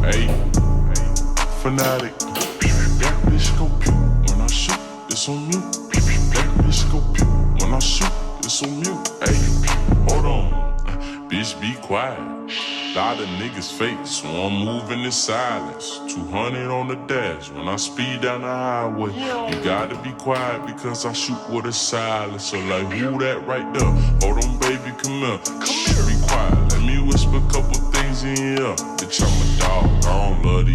Hey, fanatic. That bitch go pew when I shoot, it's on mute. That bitch go pew when I shoot, it's on mute. Hey, hold on, bitch, be quiet. Lot of niggas fake, so I'm moving in silence. 200 on the dash when I speed down the highway. You gotta be quiet because I shoot with a silence. So like, who that right there? Hold on, baby, come here. Come here, be quiet. Let me whisper a couple things in your ear. Bitch, I'm a dog, I don't love these.